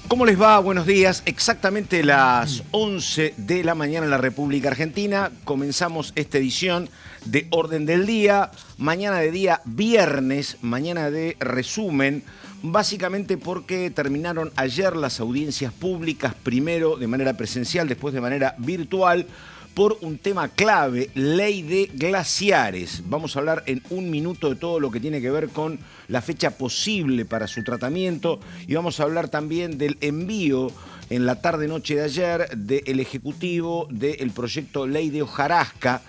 ¿Cómo les va? Buenos días. Exactamente las 11 de la mañana en la República Argentina. Comenzamos esta edición de Orden del Día. Mañana de día viernes, mañana de resumen. Básicamente porque terminaron ayer las audiencias públicas, primero de manera presencial, después de manera virtual, por un tema clave, ley de glaciares. Vamos a hablar en un minuto de todo lo que tiene que ver con la fecha posible para su tratamiento y vamos a hablar también del envío en la tarde-noche de ayer del Ejecutivo del proyecto Ley de Hojarasca.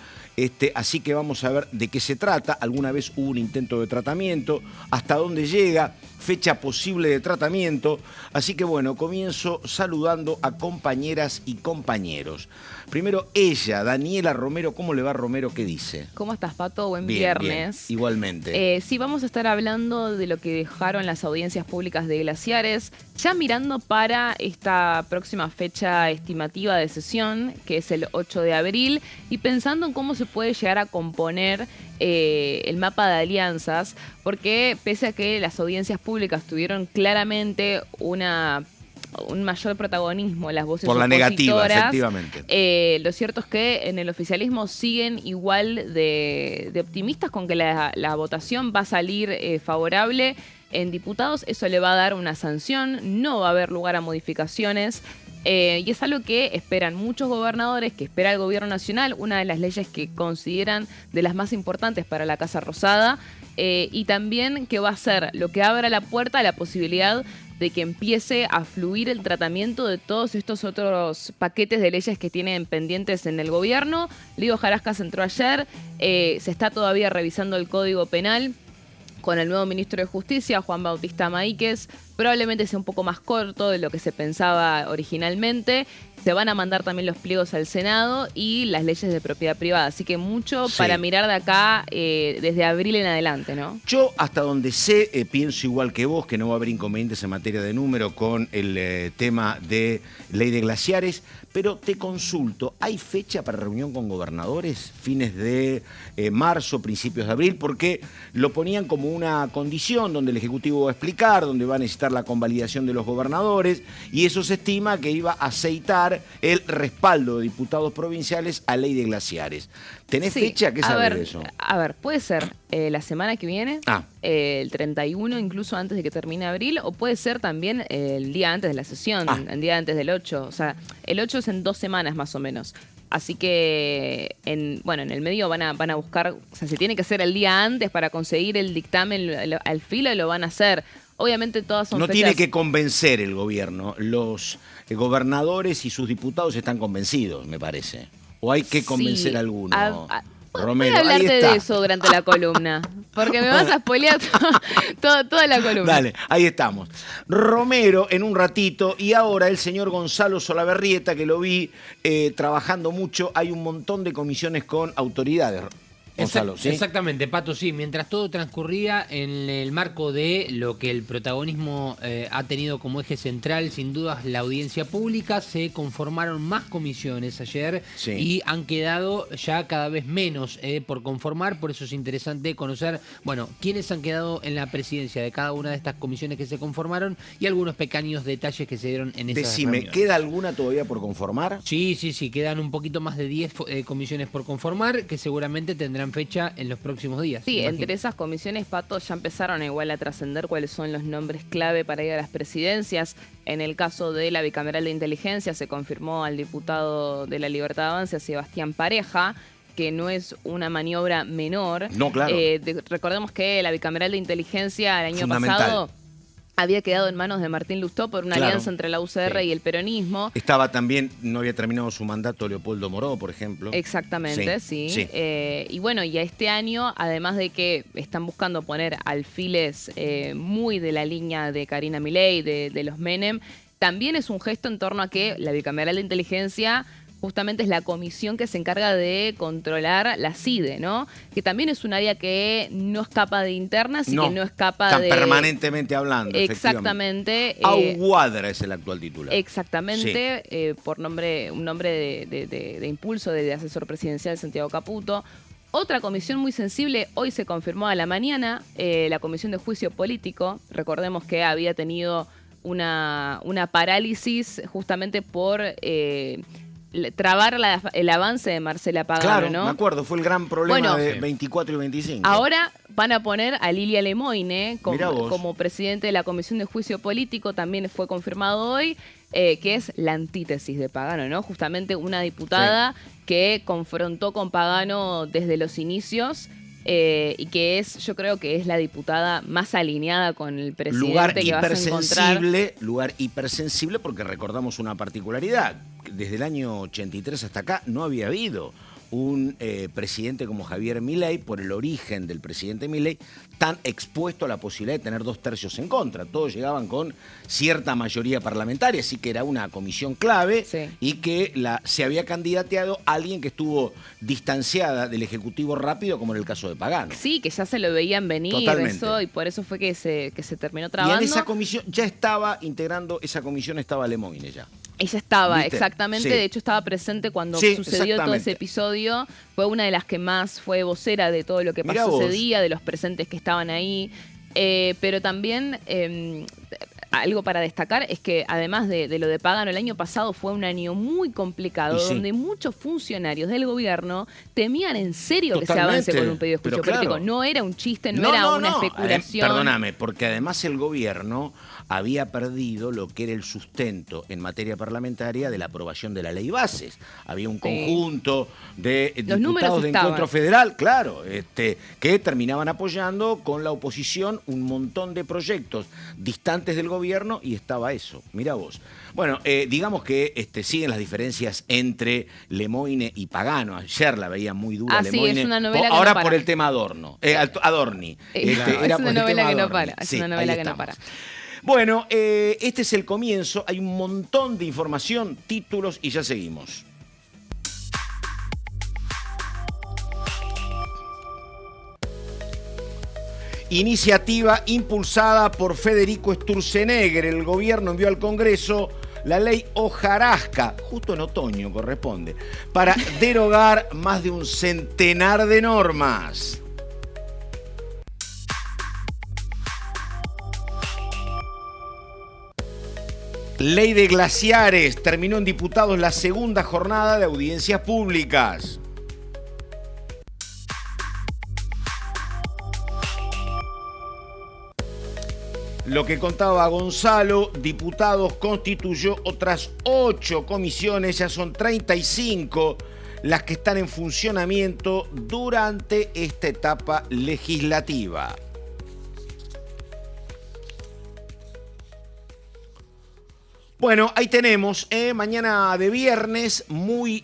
Así que vamos a ver de qué se trata. Alguna vez hubo un intento de tratamiento, hasta dónde llega, fecha posible de tratamiento. Así que bueno, comienzo saludando a compañeras y compañeros. Primero ella, Daniela Romero. ¿Cómo le va, Romero? ¿Qué dice? ¿Cómo estás, Pato? Buen Bien, viernes. bien. Igualmente. Sí, vamos a estar hablando de lo que dejaron las audiencias públicas de glaciares, ya mirando para esta próxima fecha estimativa de sesión, que es el 8 de abril, y pensando en cómo se puede llegar a componer el mapa de alianzas, porque pese a que las audiencias públicas tuvieron claramente un mayor protagonismo, las voces por la negativa, opositoras, efectivamente. Lo cierto es que en el oficialismo siguen igual de optimistas con que la votación va a salir favorable. En diputados eso le va a dar una sanción, no va a haber lugar a modificaciones. Y es algo que esperan muchos gobernadores, que espera el gobierno nacional, una de las leyes que consideran de las más importantes para la Casa Rosada, y también que va a ser lo que abra la puerta a la posibilidad de que empiece a fluir el tratamiento de todos estos otros paquetes de leyes que tienen pendientes en el gobierno. Ley de Hojarasca entró ayer, se está todavía revisando el Código Penal con el nuevo ministro de Justicia, Juan Bautista Maíquez. Probablemente sea un poco más corto de lo que se pensaba originalmente. Se van a mandar también los pliegos al Senado y las leyes de propiedad privada. Así que mucho para mirar de acá desde abril en adelante, ¿no? Yo, hasta donde sé, pienso igual que vos, que no va a haber inconvenientes en materia de número con el tema de ley de glaciares, pero te consulto, ¿hay fecha para reunión con gobernadores? Fines de marzo, principios de abril, porque lo ponían como una condición donde el Ejecutivo va a explicar, donde va a necesitar la convalidación de los gobernadores, y eso se estima que iba a aceitar el respaldo de diputados provinciales a ley de glaciares. ¿Tenés fecha? ¿Qué sabés de eso? A ver, puede ser la semana que viene, el 31, incluso antes de que termine abril, o puede ser también el día antes de la sesión, el día antes del 8. O sea, el 8 es en 2 semanas más o menos. Así que, en el medio van a buscar, o sea, se tiene que hacer el día antes para conseguir el dictamen al filo, lo van a hacer. Obviamente todas son No fechas... tiene que convencer el gobierno. Los gobernadores y sus diputados están convencidos, me parece. ¿O hay que convencer a alguno? Romero, voy a hablarte de eso durante la columna, porque me vas a spoilear toda la columna. Dale, ahí estamos. Romero en un ratito, y ahora el señor Gonzalo Solabarrieta, que lo vi trabajando mucho. Hay un montón de comisiones con autoridades. Gonzalo, ¿sí? Exactamente, Pato, sí. Mientras todo transcurría en el marco de lo que el protagonismo ha tenido como eje central, sin dudas, la audiencia pública, se conformaron más comisiones ayer y han quedado ya cada vez menos por conformar. Por eso es interesante conocer, quiénes han quedado en la presidencia de cada una de estas comisiones que se conformaron y algunos pequeños detalles que se dieron en esas reuniones. ¿Queda alguna todavía por conformar? Sí. Quedan un poquito más de 10 comisiones por conformar, que seguramente tendrán fecha en los próximos días. Sí, entre esas comisiones, Pato, ya empezaron igual a trascender cuáles son los nombres clave para ir a las presidencias. En el caso de la bicameral de inteligencia se confirmó al diputado de la Libertad Avanza, Sebastián Pareja, que no es una maniobra menor. No, claro. Recordemos que la bicameral de inteligencia el año pasado había quedado en manos de Martín Lustó por una alianza entre la UCR y el peronismo. Estaba también, no había terminado su mandato Leopoldo Moró, por ejemplo. Exactamente, sí. Y a este año, además de que están buscando poner alfiles muy de la línea de Karina Milei, de los Menem, también es un gesto en torno a que la bicameral de inteligencia justamente es la comisión que se encarga de controlar la CIDE, ¿no? Que también es un área que no escapa de internas y que no escapa de... Están permanentemente hablando, exactamente. Auguadra es el actual titular. Exactamente, por un nombre de impulso de asesor presidencial Santiago Caputo. Otra comisión muy sensible, hoy se confirmó a la mañana, la Comisión de Juicio Político. Recordemos que había tenido una parálisis justamente por trabar el avance de Marcela Pagano, Claro, ¿no? me acuerdo, fue el gran problema de 24 y 25. Ahora van a poner a Lilia Lemoine Mirá vos. como presidente de la Comisión de Juicio Político, también fue confirmado hoy, que es la antítesis de Pagano, ¿no? Justamente una diputada que confrontó con Pagano desde los inicios. Y que yo creo que es la diputada más alineada con el presidente que vas a encontrar. Lugar hipersensible porque recordamos una particularidad. Desde el año 83 hasta acá no había habido un presidente como Javier Milei, por el origen del presidente Milei, tan expuesto a la posibilidad de tener 2/3 en contra. Todos llegaban con cierta mayoría parlamentaria, así que era una comisión clave y que se había candidateado a alguien que estuvo distanciada del Ejecutivo rápido, como en el caso de Pagano. Sí, que ya se lo veían venir, eso, y por eso fue que se terminó trabando. Y en esa comisión ya estaba integrando, esa comisión estaba Lemoine ya. Ella estaba, ¿viste? exactamente, de hecho estaba presente cuando sucedió todo ese episodio, fue una de las que más fue vocera de todo lo que sucedía, de los presentes que estaban ahí, pero también algo para destacar es que además de lo de Pagano, el año pasado fue un año muy complicado, donde muchos funcionarios del gobierno temían en serio que se avance con un pedido de juicio político. No era un chiste, no era una especulación. Perdóname, porque además el gobierno había perdido lo que era el sustento en materia parlamentaria de la aprobación de la ley bases. Había un conjunto de diputados de Encuentro Federal, claro, que terminaban apoyando con la oposición un montón de proyectos distantes del gobierno y estaba eso. Mirá vos. Bueno, digamos que siguen las diferencias entre Lemoine y Pagano. Ayer la veía muy dura Lemoine. Es una novela ahora que no para. por el tema Adorni. Es una novela que no para. Es una novela que no para. Bueno, este es el comienzo. Hay un montón de información, títulos y ya seguimos. Iniciativa impulsada por Federico Sturzenegger. El gobierno envió al Congreso la ley hojarasca, justo en otoño corresponde, para derogar más de un centenar de normas. Ley de glaciares. Terminó en diputados la segunda jornada de audiencias públicas. Lo que contaba Gonzalo, diputados constituyó otras 8 comisiones, ya son 35 las que están en funcionamiento durante esta etapa legislativa. Bueno, ahí tenemos, mañana de viernes, muy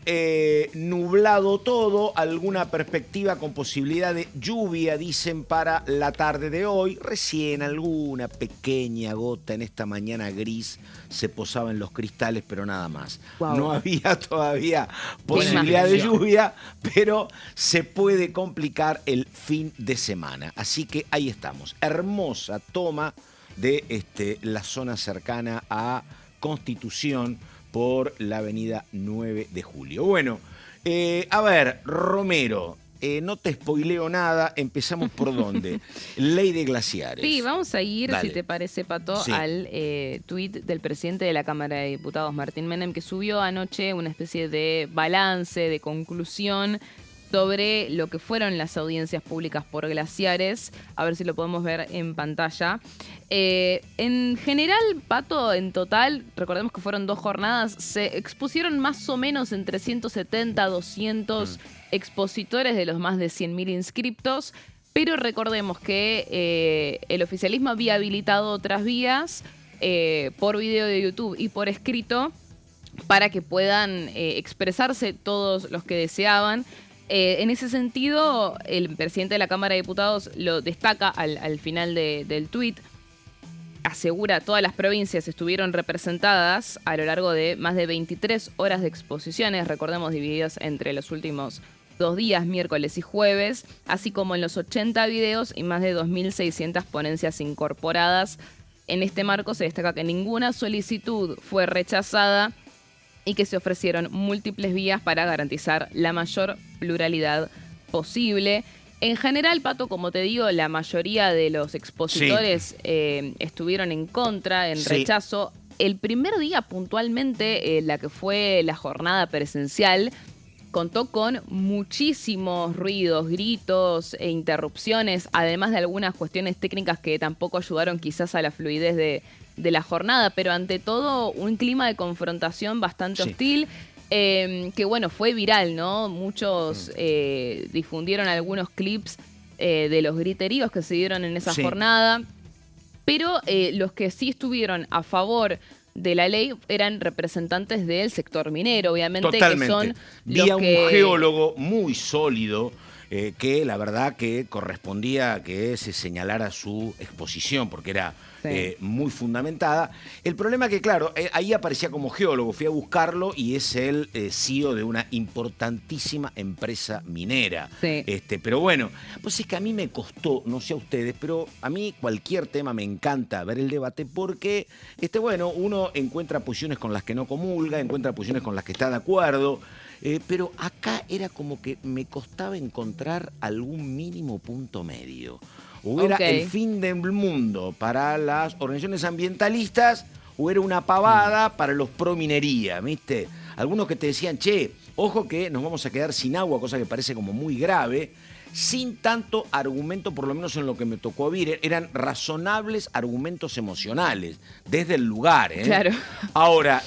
nublado todo, alguna perspectiva con posibilidad de lluvia, dicen, para la tarde de hoy. Recién alguna pequeña gota en esta mañana gris se posaba en los cristales, pero nada más. Wow. No había todavía posibilidad de lluvia, pero se puede complicar el fin de semana. Así que ahí estamos, hermosa toma de la zona cercana a Constitución por la avenida 9 de Julio. Bueno, a ver, Romero, no te spoileo nada, empezamos por dónde. Ley de glaciares. Sí, vamos a ir, si te parece, Pato, al tuit del presidente de la Cámara de Diputados, Martín Menem, que subió anoche una especie de balance, de conclusión sobre lo que fueron las audiencias públicas por glaciares. A ver si lo podemos ver en pantalla. En general, Pato, en total, recordemos que fueron 2 jornadas, se expusieron más o menos entre 170 a 200 expositores de los más de 100.000 inscriptos, pero recordemos que el oficialismo había habilitado otras vías por video de YouTube y por escrito para que puedan expresarse todos los que deseaban. En ese sentido, el presidente de la Cámara de Diputados lo destaca al final del tuit. Asegura todas las provincias estuvieron representadas a lo largo de más de 23 horas de exposiciones, recordemos divididas entre los últimos 2 días, miércoles y jueves, así como en los 80 videos y más de 2.600 ponencias incorporadas. En este marco se destaca que ninguna solicitud fue rechazada y que se ofrecieron múltiples vías para garantizar la mayor pluralidad posible. En general, Pato, como te digo, la mayoría de los expositores estuvieron en contra, en rechazo. El primer día, puntualmente, la que fue la jornada presencial, contó con muchísimos ruidos, gritos e interrupciones, además de algunas cuestiones técnicas que tampoco ayudaron quizás a la fluidez de la jornada, pero ante todo un clima de confrontación bastante hostil. Que bueno, fue viral, ¿no? Muchos difundieron algunos clips de los griteríos que se dieron en esa jornada, pero los que sí estuvieron a favor de la ley eran representantes del sector minero, obviamente. Totalmente. Que son Vía los que... un geólogo muy sólido que la verdad que correspondía que se señalara su exposición porque era muy fundamentada. El problema que, claro, ahí aparecía como geólogo, fui a buscarlo y es el CEO de una importantísima empresa minera. Pero bueno, pues es que a mí me costó, no sé a ustedes, pero a mí cualquier tema me encanta ver el debate porque, bueno, uno encuentra posiciones con las que no comulga, encuentra posiciones con las que está de acuerdo. Pero acá era como que me costaba encontrar algún mínimo punto medio. O era el fin del mundo para las organizaciones ambientalistas o era una pavada para los pro minería, ¿viste? Algunos que te decían, che, ojo que nos vamos a quedar sin agua, cosa que parece como muy grave, sin tanto argumento, por lo menos en lo que me tocó vivir. Eran razonables argumentos emocionales, desde el lugar, ¿eh? Claro. Ahora,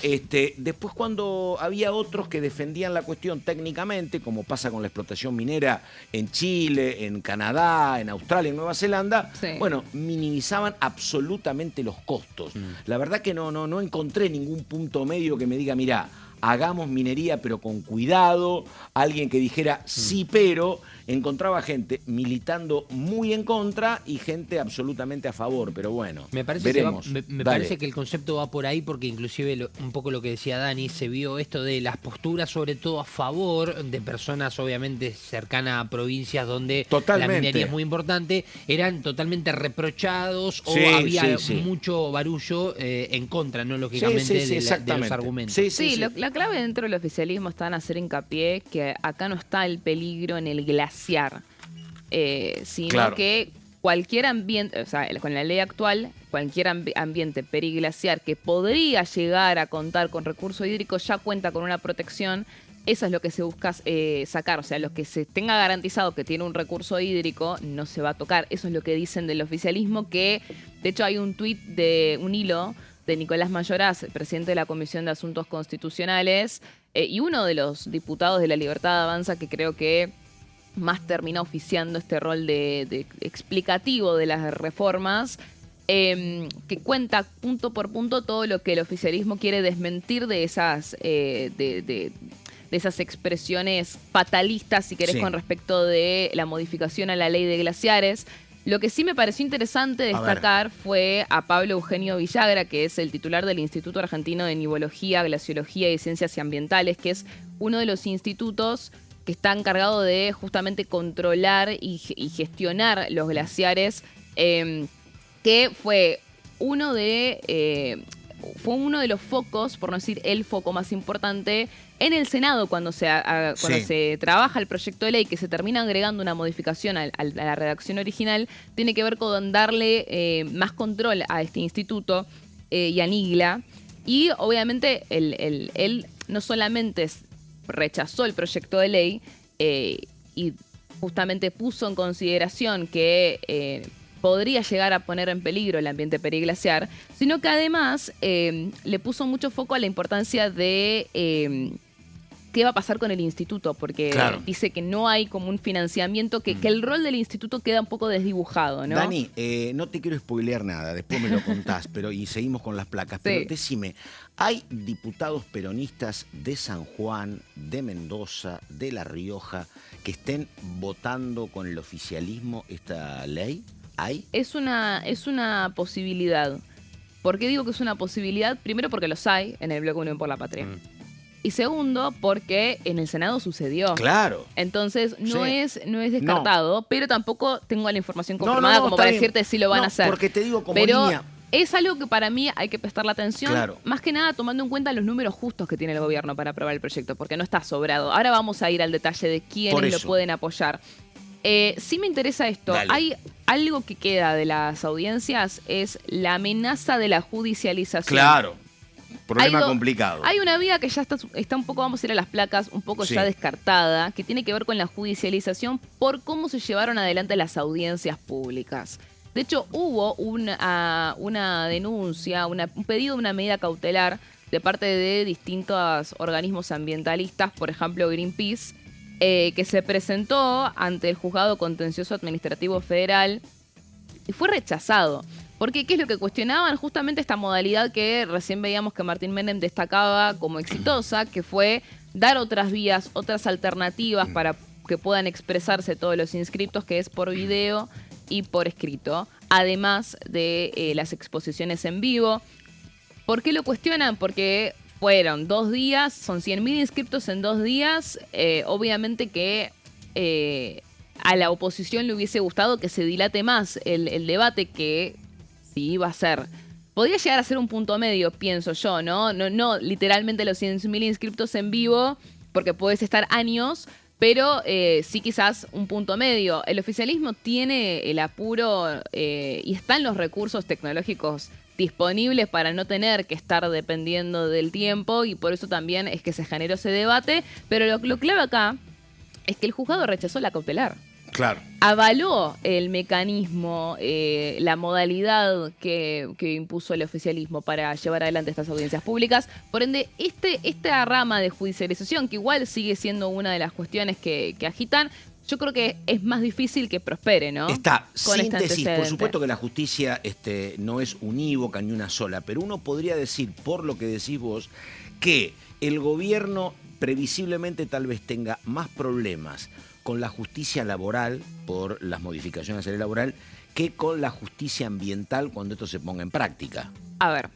después cuando había otros que defendían la cuestión técnicamente, como pasa con la explotación minera en Chile, en Canadá, en Australia, en Nueva Zelanda, bueno, minimizaban absolutamente los costos. La verdad que no encontré ningún punto medio que me diga, mirá, hagamos minería pero con cuidado, alguien que dijera sí pero, encontraba gente militando muy en contra y gente absolutamente a favor, pero bueno, me parece veremos. Me parece que el concepto va por ahí porque inclusive un poco lo que decía Dani, se vio esto de las posturas sobre todo a favor de personas obviamente cercanas a provincias donde la minería es muy importante, eran totalmente reprochados o había mucho barullo en contra, ¿no? Lógicamente de los argumentos. La clave dentro del oficialismo está en hacer hincapié que acá no está el peligro en el glaciar, sino que cualquier ambiente, o sea, con la ley actual, cualquier ambiente periglaciar que podría llegar a contar con recurso hídrico ya cuenta con una protección. Eso es lo que se busca sacar, o sea, los que se tenga garantizado que tiene un recurso hídrico no se va a tocar. Eso es lo que dicen del oficialismo, que de hecho hay un tuit de un hilo de Nicolás Mayoraz, presidente de la Comisión de Asuntos Constitucionales, y uno de los diputados de La Libertad Avanza que creo que más termina oficiando este rol de explicativo de las reformas, que cuenta punto por punto todo lo que el oficialismo quiere desmentir de esas de esas expresiones fatalistas, si querés, con respecto de la modificación a la ley de glaciares. Lo que sí me pareció interesante destacar fue a Pablo Eugenio Villagra, que es el titular del Instituto Argentino de Nivología, Glaciología y Ciencias Ambientales, que es uno de los institutos que está encargado de justamente controlar y gestionar los glaciares, que fue uno de los focos, por no decir el foco más importante, en el Senado cuando se trabaja el proyecto de ley, que se termina agregando una modificación a la redacción original, tiene que ver con darle más control a este instituto y a NIGLA. Y obviamente él no solamente rechazó el proyecto de ley y justamente puso en consideración que podría llegar a poner en peligro el ambiente periglaciar, sino que además le puso mucho foco a la importancia de qué va a pasar con el instituto, porque dice que no hay como un financiamiento, que el rol del instituto queda un poco desdibujado, ¿no? Dani, no te quiero spoilear nada, después me lo contás, y seguimos con las placas, pero decime, ¿hay diputados peronistas de San Juan, de Mendoza, de La Rioja, que estén votando con el oficialismo esta ley? ¿Hay? Es una posibilidad. ¿Por qué digo que es una posibilidad? Primero porque los hay en el Bloque Unión por la Patria. Y segundo, porque en el Senado sucedió. Claro. Entonces, no es descartado, pero tampoco tengo la información confirmada como para decirte si lo van a hacer. Porque te digo como pero línea. Es algo que para mí hay que prestarle atención, más que nada tomando en cuenta los números justos que tiene el gobierno para aprobar el proyecto, porque no está sobrado. Ahora vamos a ir al detalle de quiénes lo pueden apoyar. Sí me interesa esto. Dale. Hay algo que queda de las audiencias, es la amenaza de la judicialización. Claro. Problema Hay complicado. Hay una vía que ya está un poco, vamos a ir a las placas, un poco Sí. ya descartada, que tiene que ver con la judicialización por cómo se llevaron adelante las audiencias públicas. De hecho, hubo una denuncia, un pedido de una medida cautelar de parte de distintos organismos ambientalistas, por ejemplo Greenpeace, que se presentó ante el Juzgado Contencioso Administrativo Federal y fue rechazado. Porque, ¿qué es lo que cuestionaban? Justamente esta modalidad que recién veíamos que Martín Menem destacaba como exitosa, que fue dar otras vías, otras alternativas para que puedan expresarse todos los inscriptos, que es por video y por escrito, además de las exposiciones en vivo. ¿Por qué lo cuestionan? Porque fueron 2 días, son 100.000 inscriptos en 2 días. Obviamente que a la oposición le hubiese gustado que se dilate más el debate, que si iba a ser. Podría llegar a ser un punto medio, pienso yo, ¿no? No literalmente los 100.000 inscriptos en vivo, porque puedes estar años, pero sí quizás un punto medio. El oficialismo tiene el apuro y están los recursos tecnológicos disponibles para no tener que estar dependiendo del tiempo, y por eso también es que se generó ese debate. Pero lo clave acá es que el juzgado rechazó la cautelar. Claro. Avaló el mecanismo, la modalidad que impuso el oficialismo para llevar adelante estas audiencias públicas. Por ende, esta rama de judicialización, que igual sigue siendo una de las cuestiones que agitan, yo creo que es más difícil que prospere, ¿no? Esta Con este síntesis, por antecedente. supuesto que la justicia no es unívoca ni una sola, pero uno podría decir, por lo que decís vos, que el gobierno previsiblemente tal vez tenga más problemas con la justicia laboral, por las modificaciones a la ley laboral, que con la justicia ambiental cuando esto se ponga en práctica. A ver,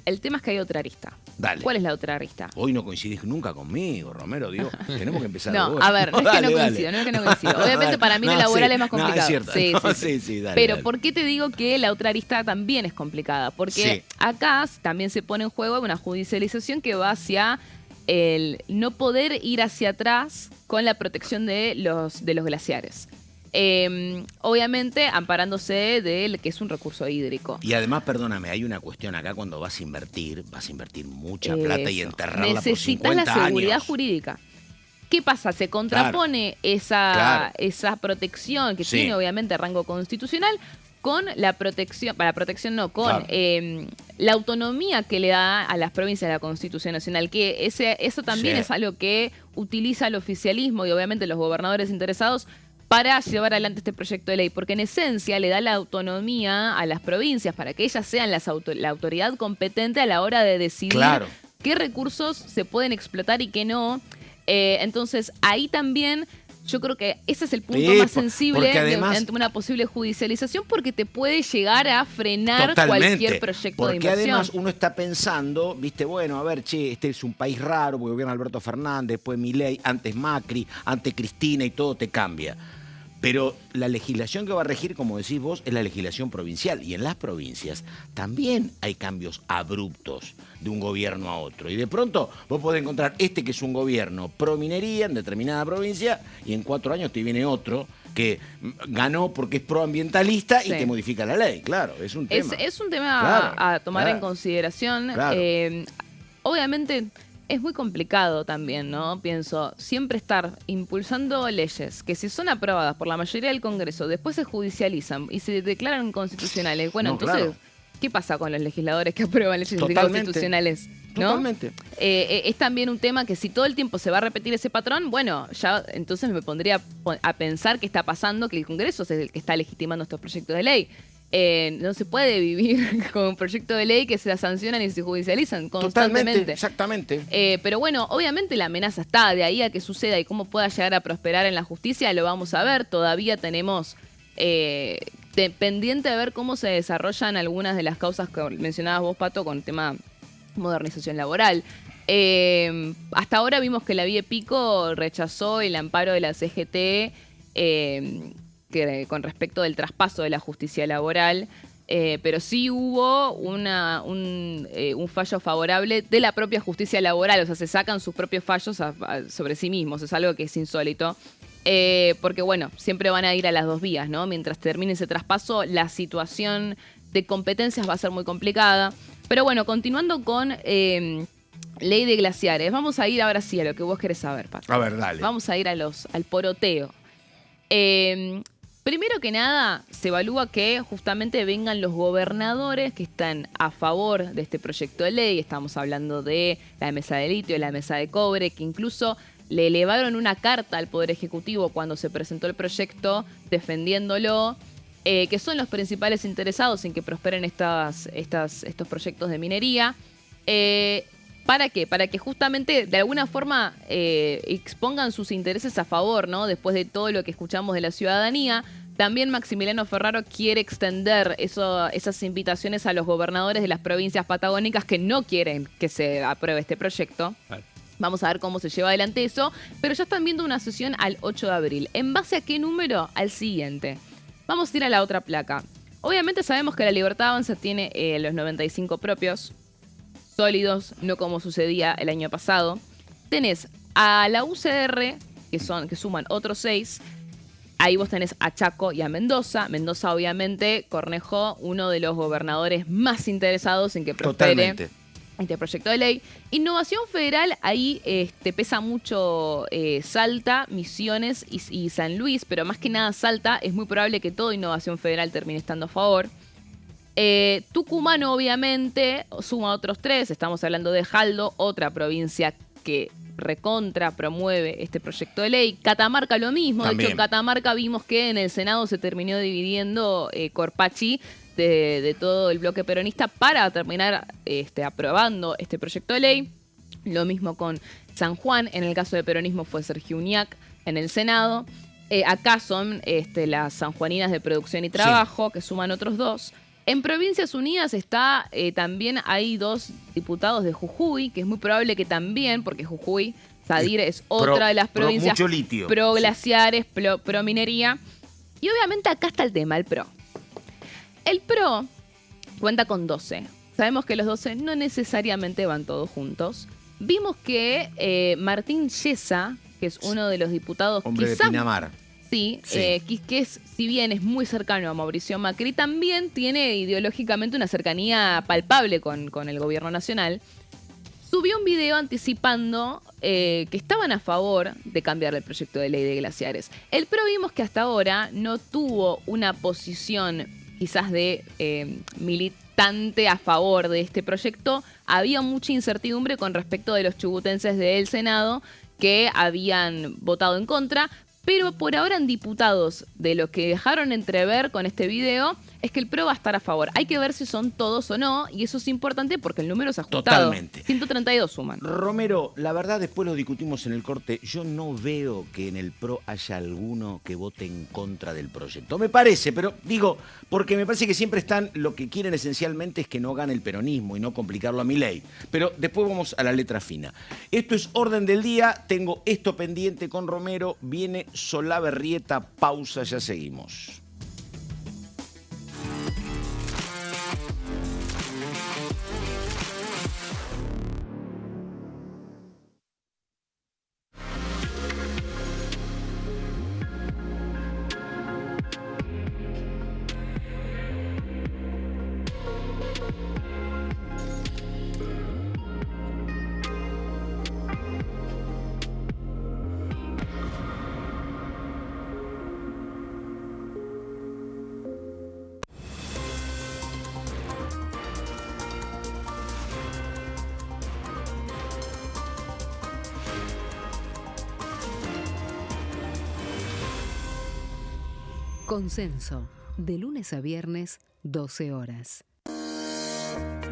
el tema es que hay otra arista. Dale. ¿Cuál es la otra arista? Hoy no coincidís nunca conmigo, Romero, Dios. Tenemos que empezar No, vos. a ver, no es que Dale, no dale. coincido, no es que no coincido. Obviamente para mí lo laboral sí, es más complicado. No, es cierto. Sí, No, sí. sí, dale, Pero dale. ¿por qué te digo que la otra arista también es complicada? Porque Sí. acá también se pone en juego una judicialización que va hacia el no poder ir hacia atrás con la protección de los glaciares. Obviamente amparándose de que es un recurso hídrico. Y además, perdóname, hay una cuestión acá: cuando vas a invertir mucha plata y Eso. enterrarla por Necesitas 50 la seguridad años. jurídica. ¿Qué pasa? Se contrapone esa protección que Sí. tiene obviamente rango constitucional con la protección, para protección no, con Claro. la autonomía que le da a las provincias la Constitución Nacional, que eso también Sí. es algo que utiliza el oficialismo y obviamente los gobernadores interesados para llevar adelante este proyecto de ley, porque en esencia le da la autonomía a las provincias para que ellas sean la autoridad competente a la hora de decidir Claro. qué recursos se pueden explotar y qué no. Entonces, ahí también yo creo que ese es el punto Sí, más sensible porque además- ante una posible judicialización, porque te puede llegar a frenar Totalmente. cualquier proyecto de Porque inversión. además uno está pensando, viste, bueno, a ver, che, este es un país raro, porque gobierna Alberto Fernández, después Milei, antes Macri, antes Cristina, y todo te cambia. Pero la legislación que va a regir, como decís vos, es la legislación provincial. Y en las provincias también hay cambios abruptos de un gobierno a otro. Y de pronto vos podés encontrar que es un gobierno pro minería en determinada provincia, y en 4 años te viene otro que ganó porque es proambientalista y Sí. te modifica la ley. Claro, es un tema. Es un tema Claro, a tomar claro. en consideración. Claro. Obviamente es muy complicado también, ¿no? Pienso, siempre estar impulsando leyes que si son aprobadas por la mayoría del Congreso, después se judicializan y se declaran inconstitucionales. Bueno, No, entonces, claro. ¿qué pasa con los legisladores que aprueban leyes Totalmente. inconstitucionales? ¿No? Totalmente. Es también un tema que si todo el tiempo se va a repetir ese patrón, bueno, ya entonces me pondría a pensar qué está pasando, que el Congreso es el que está legitimando estos proyectos de ley. No se puede vivir con un proyecto de ley que se sancionan y se judicializan constantemente. Totalmente, exactamente. Pero bueno, obviamente la amenaza está, de ahí a que suceda y cómo pueda llegar a prosperar en la justicia, lo vamos a ver. Todavía tenemos pendiente de ver cómo se desarrollan algunas de las causas que mencionabas vos, Pato, con el tema modernización laboral. Hasta ahora vimos que la Vía Pico rechazó el amparo de la CGT con respecto del traspaso de la justicia laboral, pero sí hubo un fallo favorable de la propia justicia laboral, o sea, se sacan sus propios fallos sobre sí mismos, es algo que es insólito. Porque bueno, siempre van a ir a las dos vías, ¿no? Mientras termine ese traspaso, la situación de competencias va a ser muy complicada. Pero bueno, continuando con ley de glaciares, vamos a ir ahora sí a lo que vos querés saber, Pato. A ver, dale. Vamos a ir al poroteo. Primero que nada, se evalúa que justamente vengan los gobernadores que están a favor de este proyecto de ley. Estamos hablando de la mesa de litio, la mesa de cobre, que incluso le elevaron una carta al Poder Ejecutivo cuando se presentó el proyecto defendiéndolo, que son los principales interesados en que prosperen estos proyectos de minería. ¿Para qué? Para que justamente de alguna forma expongan sus intereses a favor, ¿no? Después de todo lo que escuchamos de la ciudadanía. También Maximiliano Ferraro quiere extender esas invitaciones a los gobernadores de las provincias patagónicas que no quieren que se apruebe este proyecto. Vale. Vamos a ver cómo se lleva adelante eso. Pero ya están viendo una sesión al 8 de abril. ¿En base a qué número? Al siguiente. Vamos a ir a la otra placa. Obviamente sabemos que la Libertad Avanza tiene los 95 propios, sólidos, no como sucedía el año pasado. Tenés a la UCR, que suman otros 6. Ahí vos tenés a Chaco y a Mendoza. Mendoza, obviamente, Cornejo, uno de los gobernadores más interesados en que prospere este proyecto de ley. Innovación Federal, ahí pesa mucho Salta, Misiones y San Luis, pero más que nada Salta. Es muy probable que toda Innovación Federal termine estando a favor. Tucumán, obviamente, suma otros 3. Estamos hablando de Jaldo, otra provincia que recontra promueve este proyecto de ley. Catamarca lo mismo. También. De hecho, en Catamarca vimos que en el Senado se terminó dividiendo Corpachi de todo el bloque peronista para terminar aprobando este proyecto de ley. Lo mismo con San Juan. En el caso de peronismo fue Sergio Uñac en el Senado. Acá son las sanjuaninas de Producción y Trabajo, sí, que suman otros 2. En Provincias Unidas también hay 2 diputados de Jujuy, que es muy probable que también, porque Jujuy, Sadir, es otra de las provincias mucho litio, pro glaciares, pro minería. Y obviamente acá está el tema, el PRO. El PRO cuenta con 12. Sabemos que los 12 no necesariamente van todos juntos. Vimos que Martín Yesa, que es uno de los diputados... Hombre de Pinamar. Sí, que si bien es muy cercano a Mauricio Macri, también tiene ideológicamente una cercanía palpable con el gobierno nacional. Subió un video anticipando que estaban a favor de cambiar el proyecto de ley de glaciares. El PRO vimos que hasta ahora no tuvo una posición quizás de militante a favor de este proyecto. Había mucha incertidumbre con respecto de los chubutenses del Senado que habían votado en contra. Pero por ahora en diputados, de lo que dejaron entrever con este video, es que el PRO va a estar a favor. Hay que ver si son todos o no, y eso es importante porque el número se ha ajustado. Totalmente. 132 suman. Romero, la verdad, después lo discutimos en el corte, yo no veo que en el PRO haya alguno que vote en contra del proyecto. Me parece, pero digo, porque me parece que siempre están, lo que quieren esencialmente es que no gane el peronismo y no complicarlo a Milei. Pero después vamos a la letra fina. Esto es orden del día, tengo esto pendiente con Romero, viene Solaberrieta, pausa, ya seguimos. Consenso, de lunes a viernes, 12 horas.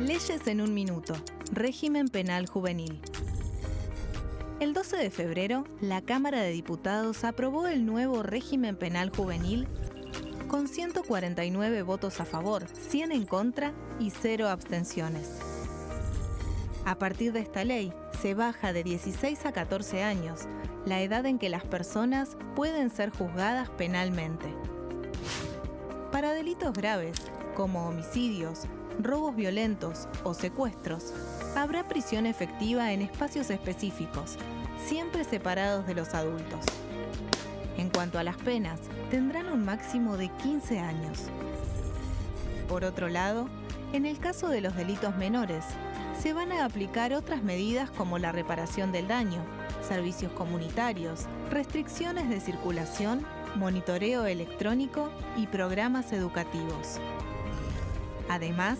Leyes en un minuto. Régimen penal juvenil. El 12 de febrero, la Cámara de Diputados aprobó el nuevo régimen penal juvenil con 149 votos a favor, 100 en contra y 0 abstenciones. A partir de esta ley, se baja de 16 a 14 años la edad en que las personas pueden ser juzgadas penalmente. Para delitos graves, como homicidios, robos violentos o secuestros, habrá prisión efectiva en espacios específicos, siempre separados de los adultos. En cuanto a las penas, tendrán un máximo de 15 años. Por otro lado, en el caso de los delitos menores, se van a aplicar otras medidas como la reparación del daño, servicios comunitarios, restricciones de circulación, monitoreo electrónico y programas educativos. Además,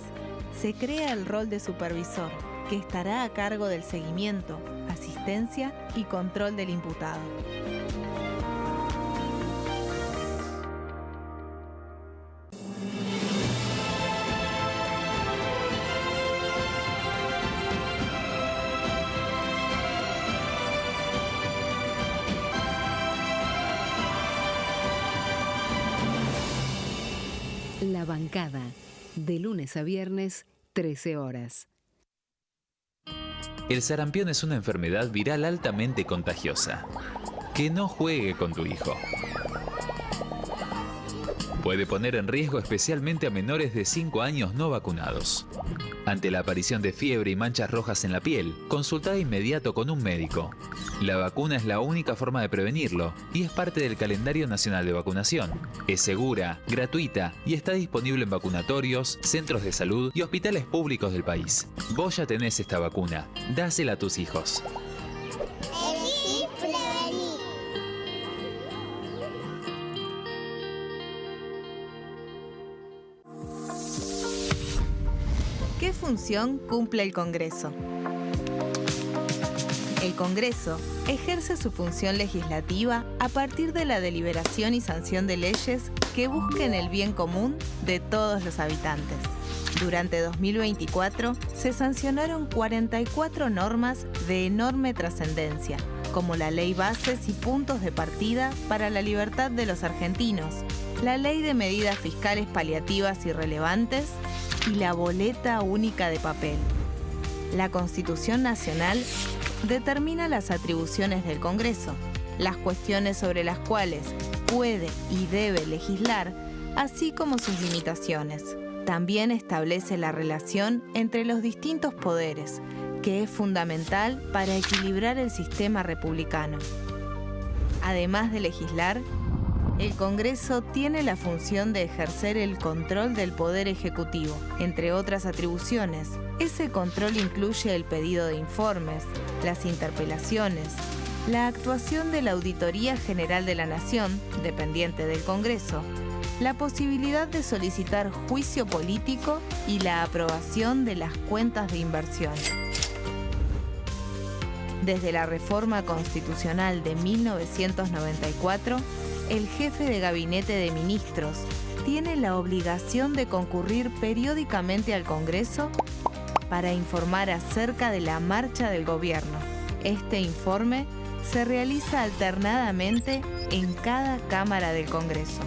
se crea el rol de supervisor, que estará a cargo del seguimiento, asistencia y control del imputado. La bancada, de lunes a viernes, 13 horas. El sarampión es una enfermedad viral altamente contagiosa. Que no juegue con tu hijo. Puede poner en riesgo especialmente a menores de 5 años no vacunados. Ante la aparición de fiebre y manchas rojas en la piel, consulta de inmediato con un médico. La vacuna es la única forma de prevenirlo y es parte del calendario nacional de vacunación. Es segura, gratuita y está disponible en vacunatorios, centros de salud y hospitales públicos del país. Vos ya tenés esta vacuna. Dásela a tus hijos. Elegí prevenir. ¿Qué función cumple el Congreso? El Congreso ejerce su función legislativa a partir de la deliberación y sanción de leyes que busquen el bien común de todos los habitantes. Durante 2024 se sancionaron 44 normas de enorme trascendencia, como la Ley Bases y Puntos de Partida para la Libertad de los Argentinos, la Ley de Medidas Fiscales Paliativas y Relevantes y la Boleta Única de Papel. La Constitución Nacional determina las atribuciones del Congreso, las cuestiones sobre las cuales puede y debe legislar, así como sus limitaciones. También establece la relación entre los distintos poderes, que es fundamental para equilibrar el sistema republicano. Además de legislar, el Congreso tiene la función de ejercer el control del Poder Ejecutivo. Entre otras atribuciones, ese control incluye el pedido de informes, las interpelaciones, la actuación de la Auditoría General de la Nación, dependiente del Congreso, la posibilidad de solicitar juicio político y la aprobación de las cuentas de inversión. Desde la reforma constitucional de 1994, el jefe de gabinete de ministros tiene la obligación de concurrir periódicamente al Congreso para informar acerca de la marcha del gobierno. Este informe se realiza alternadamente en cada Cámara del Congreso.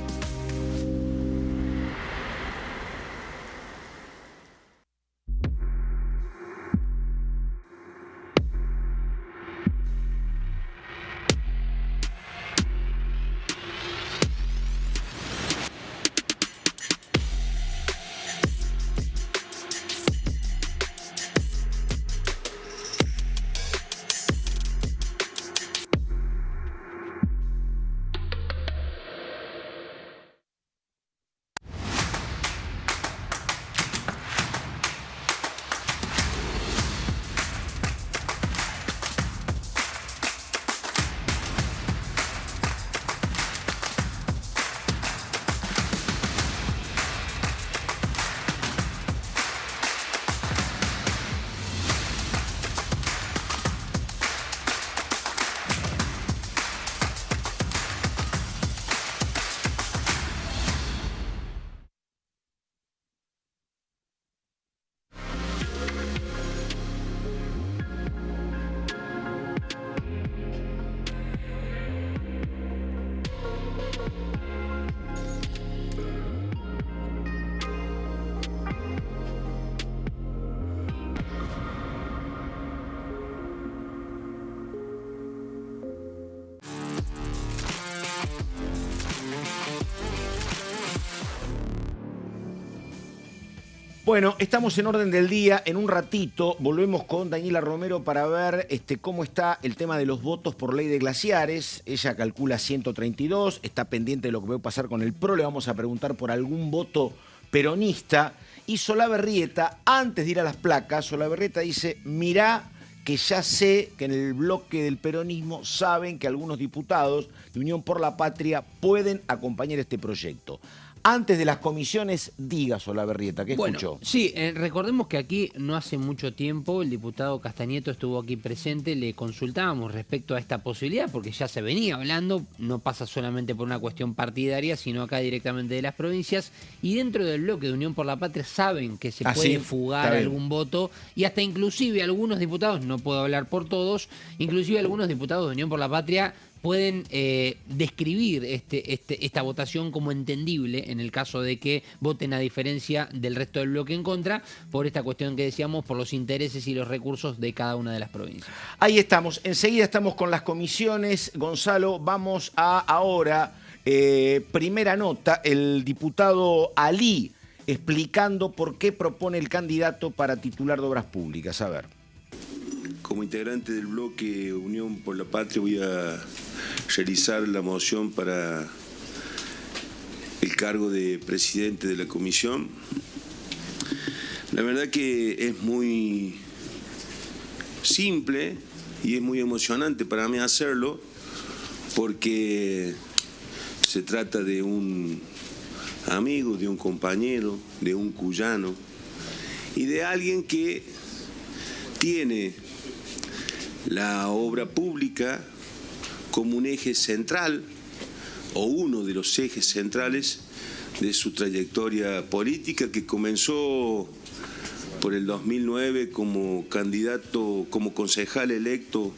Bueno, estamos en orden del día. En un ratito volvemos con Daniela Romero para ver cómo está el tema de los votos por ley de glaciares. Ella calcula 132, está pendiente de lo que va a pasar con el PRO. Le vamos a preguntar por algún voto peronista. Y Solabarrieta, antes de ir a las placas, Solabarrieta dice, mirá que ya sé que en el bloque del peronismo saben que algunos diputados de Unión por la Patria pueden acompañar este proyecto. Antes de las comisiones, diga Solabarrieta, ¿qué escuchó? Sí, recordemos que aquí no hace mucho tiempo el diputado Castañeto estuvo aquí presente, le consultábamos respecto a esta posibilidad, porque ya se venía hablando, no pasa solamente por una cuestión partidaria, sino acá directamente de las provincias, y dentro del bloque de Unión por la Patria saben que se puede fugar algún voto, y hasta inclusive algunos diputados, no puedo hablar por todos, inclusive algunos diputados de Unión por la Patria pueden describir esta votación como entendible en el caso de que voten a diferencia del resto del bloque en contra, por esta cuestión que decíamos, por los intereses y los recursos de cada una de las provincias. Ahí estamos, enseguida estamos con las comisiones. Gonzalo, vamos a ahora, primera nota, el diputado Ali explicando por qué propone el candidato para titular de Obras Públicas. A ver. Como integrante del bloque Unión por la Patria voy a realizar la moción para el cargo de presidente de la comisión. La verdad que es muy simple y es muy emocionante para mí hacerlo, porque se trata de un amigo, de un compañero, de un cuyano y de alguien que tiene la obra pública como un eje central o uno de los ejes centrales de su trayectoria política, que comenzó por el 2009 como candidato, como concejal electo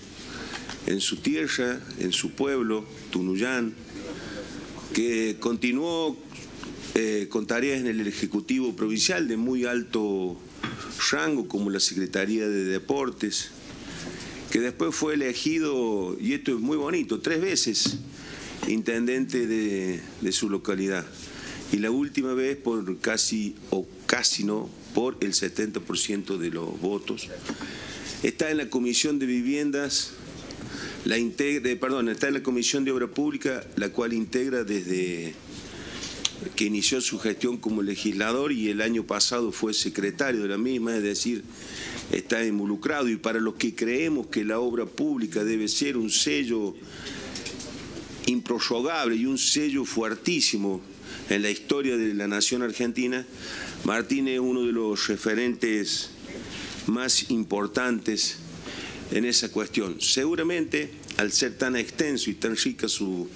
en su tierra, en su pueblo, Tunuyán, que continuó con tareas en el Ejecutivo Provincial de muy alto rango, como la Secretaría de Deportes, que después fue elegido, y esto es muy bonito, 3 veces intendente de su localidad, y la última vez por casi no, por el 70% de los votos. Está en la Comisión de Viviendas, está en la Comisión de Obra Pública, la cual integra desde que inició su gestión como legislador, y el año pasado fue secretario de la misma, es decir, está involucrado. Y para los que creemos que la obra pública debe ser un sello improrrogable y un sello fuertísimo en la historia de la nación argentina, Martín es uno de los referentes más importantes en esa cuestión. Seguramente, al ser tan extenso y tan rica su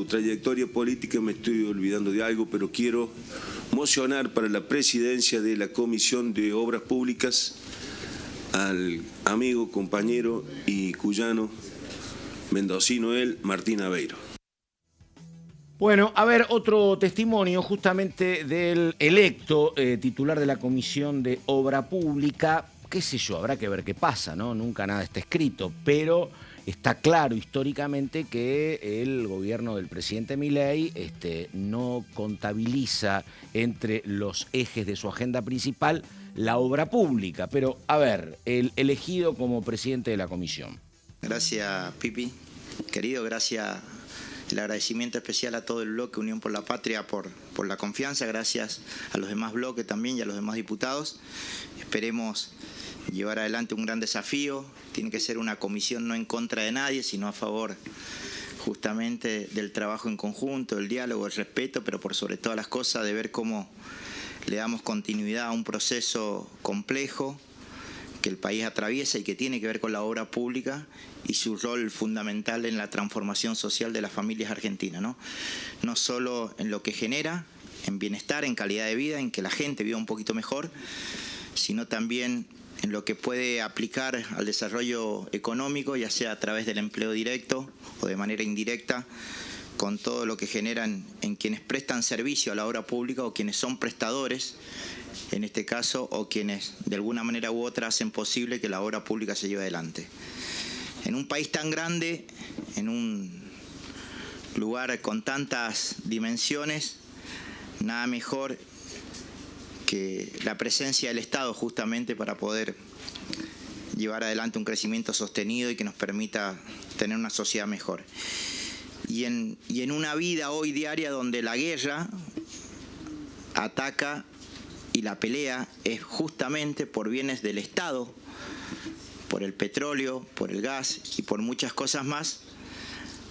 trayectoria política, me estoy olvidando de algo, pero quiero mocionar para la presidencia de la Comisión de Obras Públicas al amigo, compañero y cuyano mendocino Martín Aveiro. Bueno, a ver, otro testimonio justamente del electo titular de la Comisión de Obra Pública. Qué sé yo, habrá que ver qué pasa, ¿no? Nunca nada está escrito, pero está claro históricamente que el gobierno del presidente Milei no contabiliza entre los ejes de su agenda principal la obra pública. Pero, a ver, el elegido como presidente de la comisión. Gracias, Pipi. Querido, gracias. El agradecimiento especial a todo el bloque Unión por la Patria por la confianza. Gracias a los demás bloques también y a los demás diputados. Esperemos llevar adelante un gran desafío. Tiene que ser una comisión no en contra de nadie, sino a favor justamente del trabajo en conjunto, el diálogo, el respeto, pero por sobre todas las cosas de ver cómo le damos continuidad a un proceso complejo que el país atraviesa y que tiene que ver con la obra pública y su rol fundamental en la transformación social de las familias argentinas, ¿no? No solo en lo que genera, en bienestar, en calidad de vida, en que la gente viva un poquito mejor, sino también en lo que puede aplicar al desarrollo económico, ya sea a través del empleo directo o de manera indirecta, con todo lo que generan en quienes prestan servicio a la obra pública o quienes son prestadores, en este caso, o quienes de alguna manera u otra hacen posible que la obra pública se lleve adelante. En un país tan grande, en un lugar con tantas dimensiones, nada mejor la presencia del Estado justamente para poder llevar adelante un crecimiento sostenido y que nos permita tener una sociedad mejor. Y en una vida hoy diaria donde la guerra ataca y la pelea es justamente por bienes del Estado, por el petróleo, por el gas y por muchas cosas más,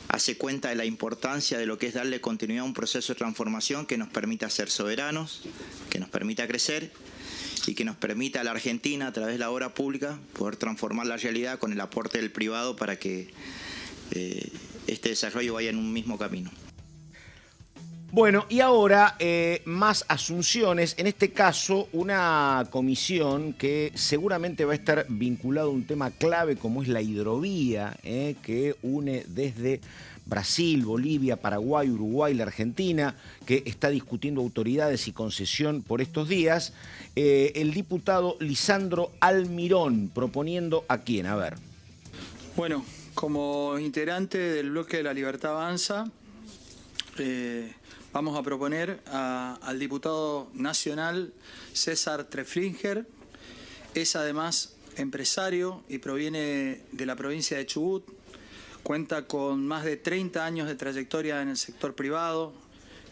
hace cuenta de la importancia de lo que es darle continuidad a un proceso de transformación que nos permita ser soberanos, que nos permita crecer y que nos permita a la Argentina, a través de la obra pública, poder transformar la realidad con el aporte del privado para que este desarrollo vaya en un mismo camino. Bueno, y ahora más asunciones, en este caso una comisión que seguramente va a estar vinculado a un tema clave como es la hidrovía, que une desde Brasil, Bolivia, Paraguay, Uruguay, la Argentina, que está discutiendo autoridades y concesión por estos días. El diputado Lisandro Almirón, proponiendo ¿a quién? A ver. Bueno, como integrante del bloque de La Libertad Avanza, vamos a proponer al diputado nacional César Treflinger. Es además empresario y proviene de la provincia de Chubut. Cuenta con más de 30 años de trayectoria en el sector privado.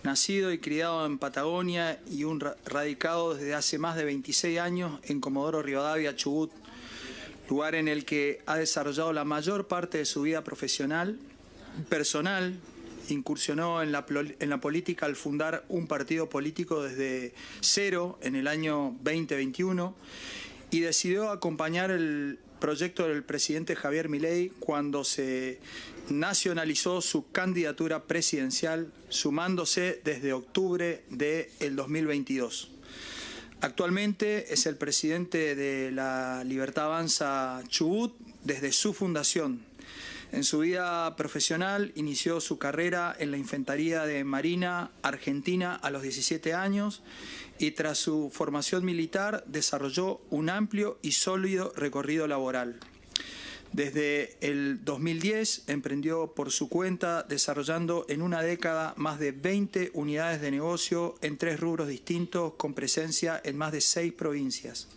Nacido y criado en Patagonia y radicado desde hace más de 26 años en Comodoro Rivadavia, Chubut, lugar en el que ha desarrollado la mayor parte de su vida profesional, personal. Incursionó en la política al fundar un partido político desde cero en el año 2021 y decidió acompañar el proyecto del presidente Javier Milei cuando se nacionalizó su candidatura presidencial, sumándose desde octubre del 2022. Actualmente es el presidente de La Libertad Avanza Chubut desde su fundación. En su vida profesional inició su carrera en la Infantería de Marina Argentina a los 17 años y tras su formación militar desarrolló un amplio y sólido recorrido laboral. Desde el 2010 emprendió por su cuenta desarrollando en una década más de 20 unidades de negocio en 3 rubros distintos con presencia en más de 6 provincias.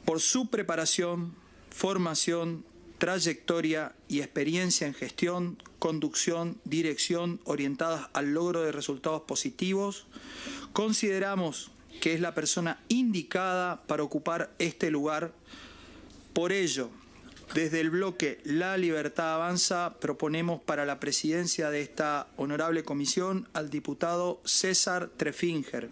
Por su preparación, formación, trayectoria y experiencia en gestión, conducción, dirección orientadas al logro de resultados positivos, consideramos que es la persona indicada para ocupar este lugar. Por ello, desde el bloque La Libertad Avanza proponemos para la presidencia de esta honorable comisión al diputado César Treflinger,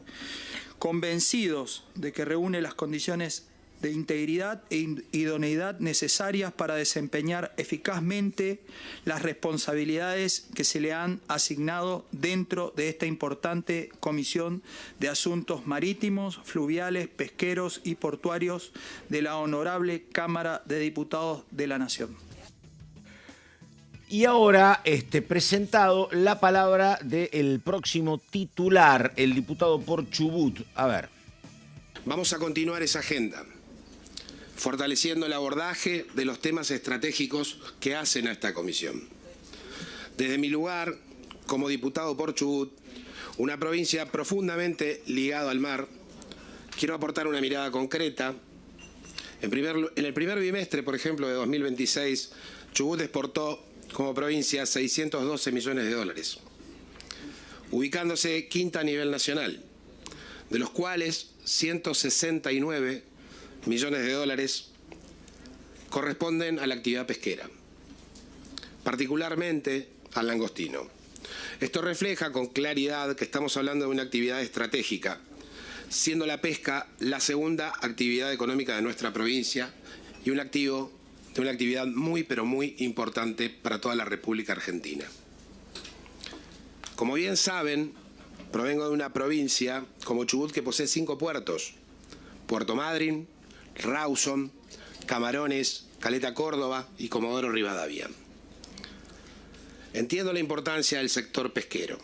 convencidos de que reúne las condiciones de integridad e idoneidad necesarias para desempeñar eficazmente las responsabilidades que se le han asignado dentro de esta importante Comisión de Asuntos Marítimos, Fluviales, Pesqueros y Portuarios de la Honorable Cámara de Diputados de la Nación. Y ahora presentado la palabra del próximo titular, el diputado por Chubut. A ver. Vamos a continuar esa agenda, fortaleciendo el abordaje de los temas estratégicos que hacen a esta comisión. Desde mi lugar, como diputado por Chubut, una provincia profundamente ligada al mar, quiero aportar una mirada concreta. En el primer bimestre, por ejemplo, de 2026, Chubut exportó como provincia 612 millones de dólares, ubicándose quinta a nivel nacional, de los cuales 169 millones de dólares corresponden a la actividad pesquera, particularmente al langostino. Esto refleja con claridad que estamos hablando de una actividad estratégica, siendo la pesca la segunda actividad económica de nuestra provincia y un activo de una actividad muy pero muy importante para toda la República Argentina. Como bien saben, provengo de una provincia como Chubut que posee 5 puertos: Puerto Madryn, Rawson, Camarones, Caleta Córdoba y Comodoro Rivadavia. Entiendo la importancia del sector pesquero,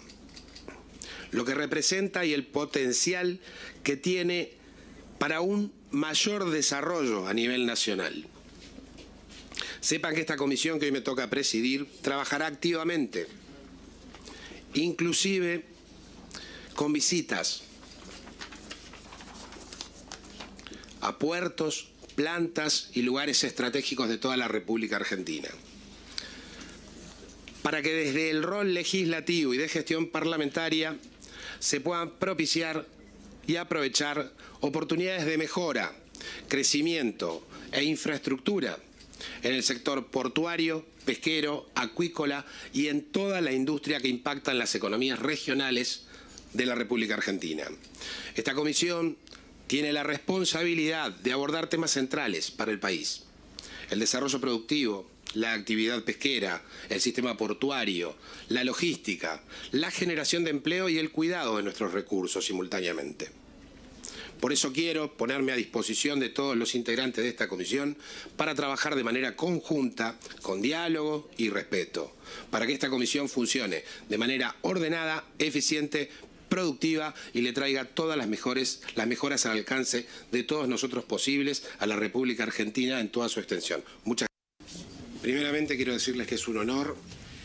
lo que representa y el potencial que tiene para un mayor desarrollo a nivel nacional. Sepan que esta comisión que hoy me toca presidir trabajará activamente, inclusive con visitas a puertos, plantas y lugares estratégicos de toda la República Argentina. Para que desde el rol legislativo y de gestión parlamentaria se puedan propiciar y aprovechar oportunidades de mejora, crecimiento e infraestructura en el sector portuario, pesquero, acuícola y en toda la industria que impacta en las economías regionales de la República Argentina. Esta comisión tiene la responsabilidad de abordar temas centrales para el país: el desarrollo productivo, la actividad pesquera, el sistema portuario, la logística, la generación de empleo y el cuidado de nuestros recursos simultáneamente. Por eso quiero ponerme a disposición de todos los integrantes de esta comisión para trabajar de manera conjunta, con diálogo y respeto, para que esta comisión funcione de manera ordenada, eficiente, productiva y le traiga todas las mejoras al alcance de todos nosotros posibles a la República Argentina en toda su extensión. Muchas gracias. Primeramente quiero decirles que es un honor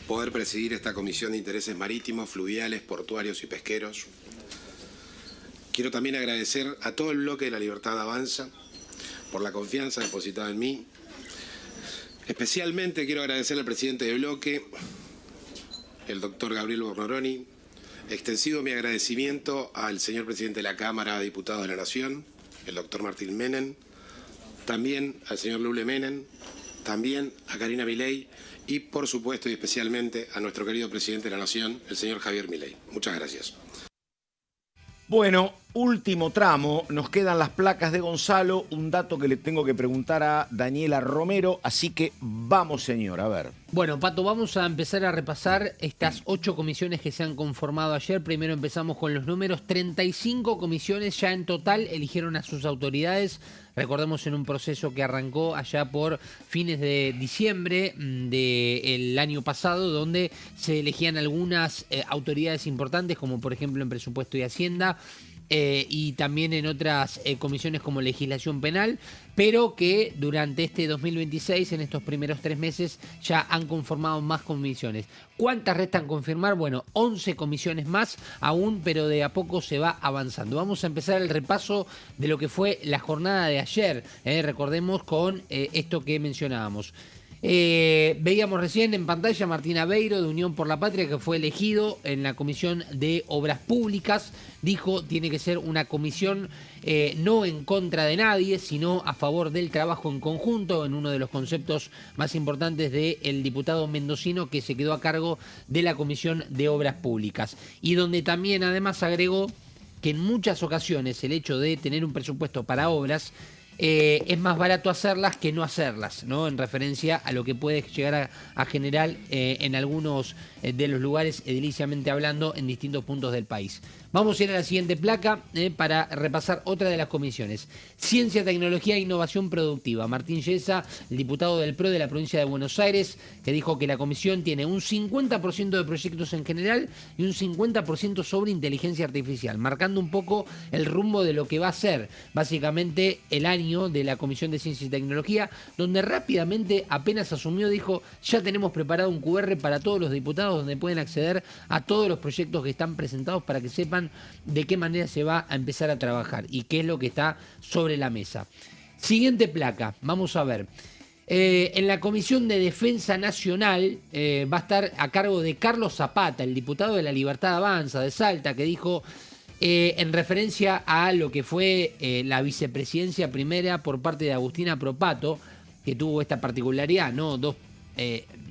poder presidir esta Comisión de Intereses Marítimos, Fluviales, Portuarios y Pesqueros. Quiero también agradecer a todo el bloque de La Libertad Avanza por la confianza depositada en mí. Especialmente quiero agradecer al presidente de bloque, el doctor Gabriel Bornoroni. Extensivo mi agradecimiento al señor presidente de la Cámara de Diputados de la Nación, el doctor Martín Menem, también al señor Lule Menem, también a Karina Milei y, por supuesto y especialmente, a nuestro querido presidente de la Nación, el señor Javier Milei. Muchas gracias. Bueno, último tramo, nos quedan las placas de Gonzalo, un dato que le tengo que preguntar a Daniela Romero, así que vamos, señor, a ver. Bueno, Pato, vamos a empezar a repasar estas 8 comisiones que se han conformado ayer. Primero empezamos con los números. 35 comisiones ya en total eligieron a sus autoridades. Recordemos, en un proceso que arrancó allá por fines de diciembre del año pasado, donde se elegían algunas autoridades importantes, como por ejemplo en Presupuesto y Hacienda, y también en otras comisiones como Legislación Penal, pero que durante este 2026, en estos primeros 3 meses, ya han conformado más comisiones. ¿Cuántas restan confirmar? Bueno, 11 comisiones más aún, pero de a poco se va avanzando. Vamos a empezar el repaso de lo que fue la jornada de ayer, recordemos con esto que mencionábamos. Veíamos recién en pantalla a Martín Aveiro de Unión por la Patria, que fue elegido en la Comisión de Obras Públicas. Dijo, tiene que ser una comisión no en contra de nadie, sino a favor del trabajo en conjunto, en uno de los conceptos más importantes del diputado mendocino que se quedó a cargo de la Comisión de Obras Públicas. Y donde también además agregó que en muchas ocasiones el hecho de tener un presupuesto para obras es más barato hacerlas que no hacerlas, ¿no? En referencia a lo que puede llegar a generar en algunos de los lugares, ediliciamente hablando, en distintos puntos del país. Vamos a ir a la siguiente placa para repasar otra de las comisiones. Ciencia, Tecnología e Innovación Productiva. Martín Yesa, el diputado del PRO de la provincia de Buenos Aires, que dijo que la comisión tiene un 50% de proyectos en general y un 50% sobre inteligencia artificial, marcando un poco el rumbo de lo que va a ser básicamente el año de la Comisión de Ciencia y Tecnología, donde rápidamente, apenas asumió, dijo: ya tenemos preparado un QR para todos los diputados donde pueden acceder a todos los proyectos que están presentados para que sepan de qué manera se va a empezar a trabajar y qué es lo que está sobre la mesa. Siguiente placa, vamos a ver. En la Comisión de Defensa Nacional va a estar a cargo de Carlos Zapata, el diputado de La Libertad Avanza de Salta, que dijo, en referencia a lo que fue la vicepresidencia primera por parte de Agustina Propato, que tuvo esta particularidad, ¿no? Dos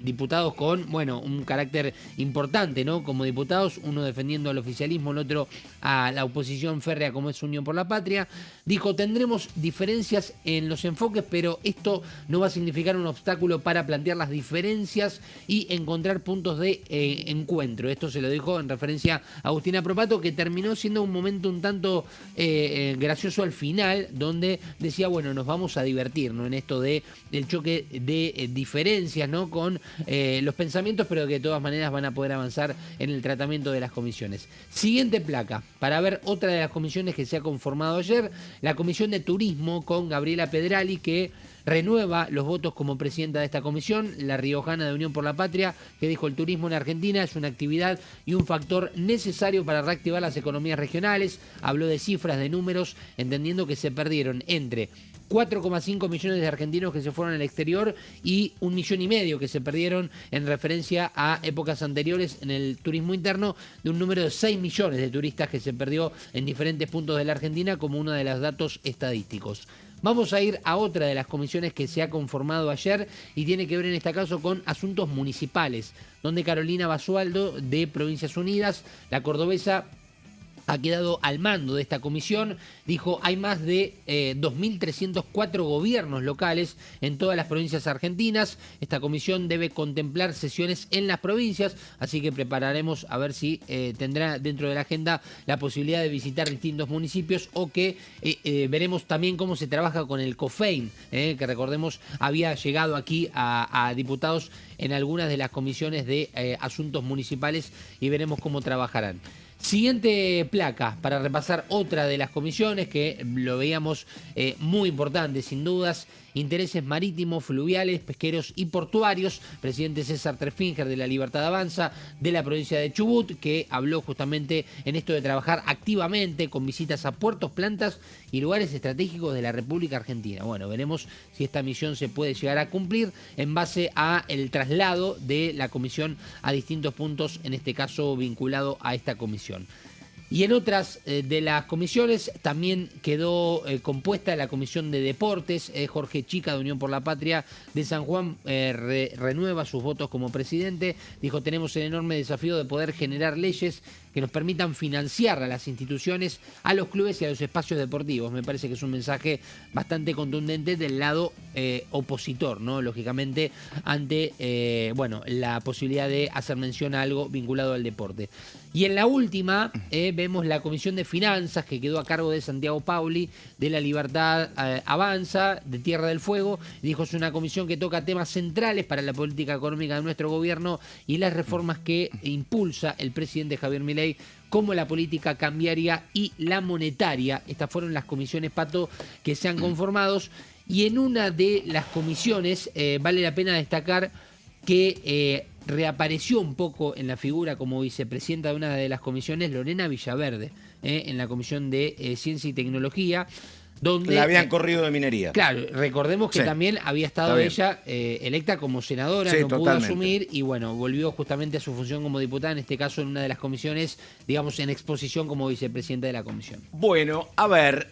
diputados con, bueno, un carácter importante, ¿no? Como diputados, uno defendiendo al oficialismo, el otro a la oposición férrea como es Unión por la Patria. Dijo, tendremos diferencias en los enfoques, pero esto no va a significar un obstáculo para plantear las diferencias y encontrar puntos de encuentro. Esto se lo dijo en referencia a Agustina Propato, que terminó siendo un momento un tanto gracioso al final, donde decía, bueno, nos vamos a divertir, ¿no? En esto del choque de diferencias, ¿no? Con los pensamientos, pero que de todas maneras van a poder avanzar en el tratamiento de las comisiones. Siguiente placa, para ver otra de las comisiones que se ha conformado ayer, la Comisión de Turismo con Gabriela Pedrali, que renueva los votos como presidenta de esta comisión, la riojana de Unión por la Patria, que dijo el turismo en Argentina es una actividad y un factor necesario para reactivar las economías regionales. Habló de cifras, de números, entendiendo que se perdieron entre 4,5 millones de argentinos que se fueron al exterior y 1,5 millones que se perdieron en referencia a épocas anteriores en el turismo interno, de un número de 6 millones de turistas que se perdió en diferentes puntos de la Argentina como uno de los datos estadísticos. Vamos a ir a otra de las comisiones que se ha conformado ayer y tiene que ver en este caso con asuntos municipales, donde Carolina Basualdo de Provincias Unidas, la cordobesa, ha quedado al mando de esta comisión. Dijo, hay más de 2.304 gobiernos locales en todas las provincias argentinas. Esta comisión debe contemplar sesiones en las provincias, así que prepararemos a ver si tendrá dentro de la agenda la posibilidad de visitar distintos municipios o que veremos también cómo se trabaja con el COFEIN, que recordemos había llegado aquí a diputados en algunas de las comisiones de asuntos municipales y veremos cómo trabajarán. Siguiente placa, para repasar otra de las comisiones que lo veíamos muy importante, sin dudas. Intereses marítimos, fluviales, pesqueros y portuarios. Presidente César Treffinger de La Libertad Avanza de la provincia de Chubut, que habló justamente en esto de trabajar activamente con visitas a puertos, plantas y lugares estratégicos de la República Argentina. Bueno, veremos si esta misión se puede llegar a cumplir en base a el traslado de la comisión a distintos puntos, en este caso vinculado a esta comisión. Y en otras de las comisiones también quedó compuesta la Comisión de Deportes. Jorge Chica de Unión por la Patria de San Juan renueva sus votos como presidente. Dijo, tenemos el enorme desafío de poder generar leyes que nos permitan financiar a las instituciones, a los clubes y a los espacios deportivos. Me parece que es un mensaje bastante contundente del lado opositor, ¿no? Lógicamente, ante la posibilidad de hacer mención a algo vinculado al deporte. Y en la última vemos la Comisión de Finanzas, que quedó a cargo de Santiago Pauli, de La Libertad Avanza, de Tierra del Fuego. Dijo, es una comisión que toca temas centrales para la política económica de nuestro gobierno y las reformas que impulsa el presidente Javier Milei, como la política cambiaria y la monetaria. Estas fueron las comisiones, Pato, que se han conformado. Y en una de las comisiones vale la pena destacar que reapareció un poco en la figura como vicepresidenta de una de las comisiones Lorena Villaverde, en la Comisión de Ciencia y Tecnología, donde la habían corrido de minería. Claro, recordemos que también había estado ella electa como senadora, no pudo asumir y bueno, volvió justamente a su función como diputada, en este caso en una de las comisiones, digamos, en exposición como vicepresidenta de la comisión. Bueno, a ver,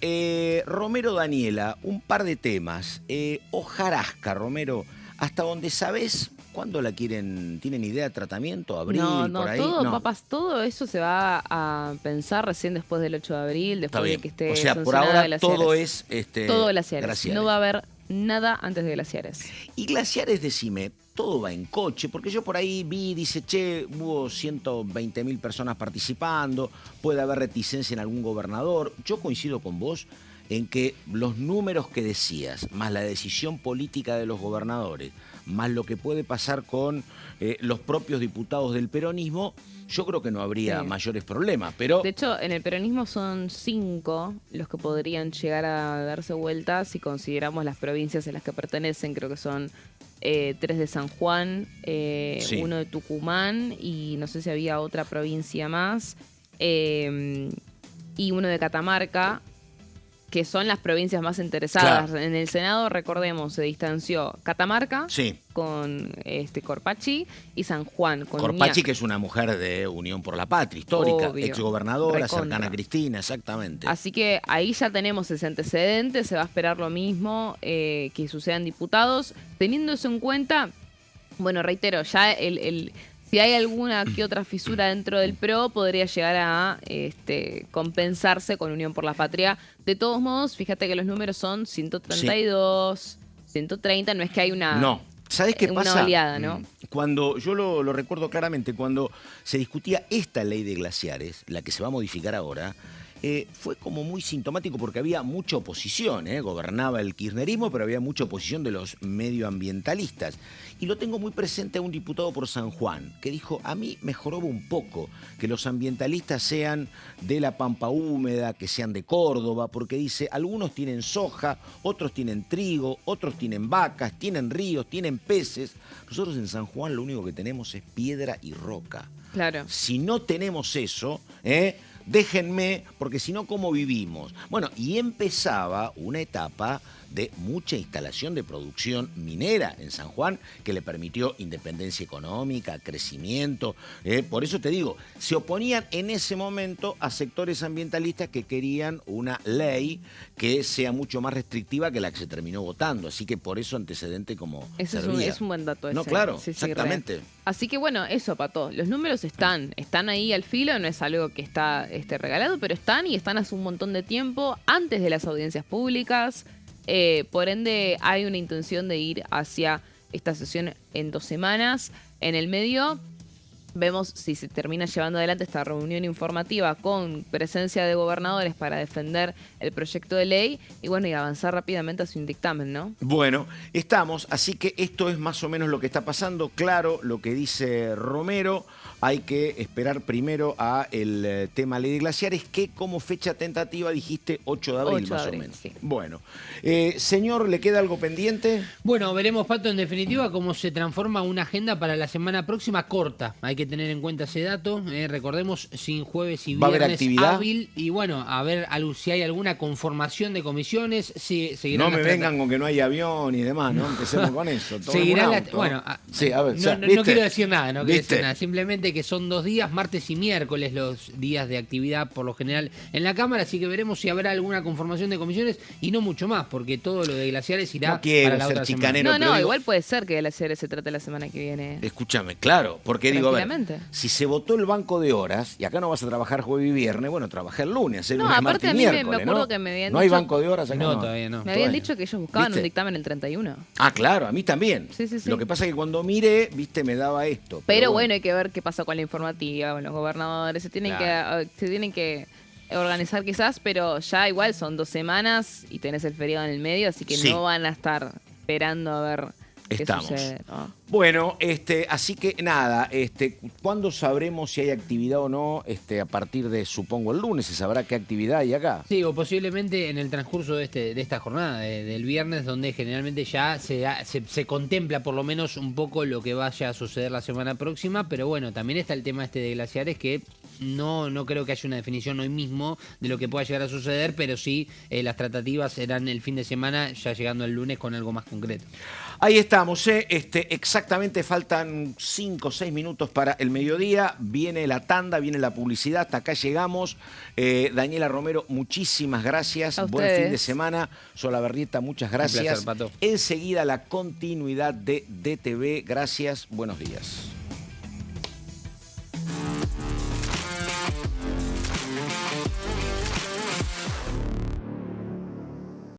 Romero Daniela, un par de temas. Hojarasca, Romero, hasta donde sabés, ¿cuándo la quieren? ¿Tienen idea de tratamiento? ¿Abril? ¿Por ahí? Papás, todo eso se va a pensar recién después del 8 de abril, después de que esté. O sea, por ahora todo es todo glaciares. No va a haber nada antes de glaciares. Y glaciares, decime, todo va en coche, porque yo por ahí vi, dice, che, hubo 120.000 personas participando, puede haber reticencia en algún gobernador. Yo coincido con vos en que los números que decías, más la decisión política de los gobernadores, más lo que puede pasar con los propios diputados del peronismo, yo creo que no habría mayores problemas. Pero de hecho, en el peronismo son 5 los que podrían llegar a darse vuelta si consideramos las provincias en las que pertenecen. Creo que son 3 de San Juan, 1 de Tucumán y no sé si había otra provincia más, y 1 de Catamarca, que son las provincias más interesadas. Claro. En el Senado, recordemos, se distanció Catamarca con Corpachi y San Juan con Corpachi, que es una mujer de Unión por la Patria, histórica, exgobernadora, cercana a Cristina, exactamente. Así que ahí ya tenemos ese antecedente, se va a esperar lo mismo que sucedan diputados. Teniendo eso en cuenta, bueno, reitero, ya si hay alguna que otra fisura dentro del PRO, podría llegar a compensarse con Unión por la Patria. De todos modos, fíjate que los números son 132, 130, no es que hay una, no. ¿Sabés qué pasa? Una oleada, ¿no? Cuando, yo lo recuerdo claramente, cuando se discutía esta ley de glaciares, la que se va a modificar ahora, fue como muy sintomático porque había mucha oposición, gobernaba el kirchnerismo, pero había mucha oposición de los medioambientalistas. Y lo tengo muy presente a un diputado por San Juan, que dijo, a mí me joroba un poco que los ambientalistas sean de la Pampa Húmeda, que sean de Córdoba, porque dice, algunos tienen soja, otros tienen trigo, otros tienen vacas, tienen ríos, tienen peces. Nosotros en San Juan lo único que tenemos es piedra y roca. Claro. Si no tenemos eso, déjenme, porque si no, ¿cómo vivimos? Bueno, y empezaba una etapa de mucha instalación de producción minera en San Juan que le permitió independencia económica, crecimiento. Por eso te digo, se oponían en ese momento a sectores ambientalistas que querían una ley que sea mucho más restrictiva que la que se terminó votando. Así que por eso antecedente como Eso servía. es un buen dato ese. No, claro, Sí, exactamente. real. Así que bueno, eso, Pato. Los números están ahí al filo, no es algo que está regalado, pero están y están hace un montón de tiempo, antes de las audiencias públicas. Por ende, hay una intención de ir hacia esta sesión en 2 semanas. En el medio, vemos si se termina llevando adelante esta reunión informativa con presencia de gobernadores para defender el proyecto de ley y bueno, y avanzar rápidamente hacia un dictamen, ¿no? Bueno, estamos, así que esto es más o menos lo que está pasando. Claro, lo que dice Romero, hay que esperar primero a el tema ley de glaciares, que como fecha tentativa dijiste 8 de abril 8 de más abril, o menos. sí. Bueno, señor, ¿le queda algo pendiente? Bueno, veremos, Pato, en definitiva, cómo se transforma una agenda para la semana próxima corta. Hay que tener en cuenta ese dato. Recordemos, sin jueves y ¿Va a haber viernes actividad? hábil. Y bueno, a ver si hay alguna conformación de comisiones. Si seguirán No me las vengan con que no hay avión y demás, ¿no? Empecemos con eso. Seguirán auto. bueno, sí, a ver, no, o sea, no ¿viste? quiero decir nada, no quiero ¿Viste? decir nada. Simplemente que son 2 días, martes y miércoles, los días de actividad por lo general en la Cámara. Así que veremos si habrá alguna conformación de comisiones y no mucho más, porque todo lo de glaciares irá No quiero para la ser otra chicanero, semana. No, pero digo- igual puede ser que de la serie se trate la semana que viene. Escúchame, claro, porque digo, a ver, Tranquilamente. si se votó el banco de horas y acá no vas a trabajar jueves y viernes, bueno, trabajá el lunes, el No, lunes, aparte martes y a mí me miércoles, acuerdo ¿no? que me habían ¿No hay dicho- banco de horas acá? No, todavía no. Me habían Todavía. dicho que ellos buscaban ¿Viste? un dictamen el 31. Ah, claro, a mí también. Sí, sí, sí. Lo que pasa es que cuando miré, viste, me daba esto. Pero bueno, hay que ver qué pasa con la informativa, con los gobernadores. Se tienen que organizar quizás, pero ya igual son 2 semanas y tenés el feriado en el medio, así que Sí. no van a estar esperando a ver qué Estamos. sucede, ¿no? Bueno, así que nada, ¿cuándo sabremos si hay actividad o no? A partir de, supongo, el lunes se sabrá qué actividad hay acá. Sí, o posiblemente en el transcurso de esta jornada, del viernes, donde generalmente ya se contempla por lo menos un poco lo que vaya a suceder la semana próxima, pero bueno, también está el tema de glaciares que no creo que haya una definición hoy mismo de lo que pueda llegar a suceder, pero sí las tratativas serán el fin de semana, ya llegando el lunes con algo más concreto. Ahí estamos, exactamente faltan 5 o 6 minutos para el mediodía, viene la tanda, viene la publicidad, hasta acá llegamos. Daniela Romero, muchísimas gracias, A buen ustedes. fin de semana. Solabarrieta, muchas gracias. placer, Pato. Enseguida la continuidad de DTV, gracias, buenos días.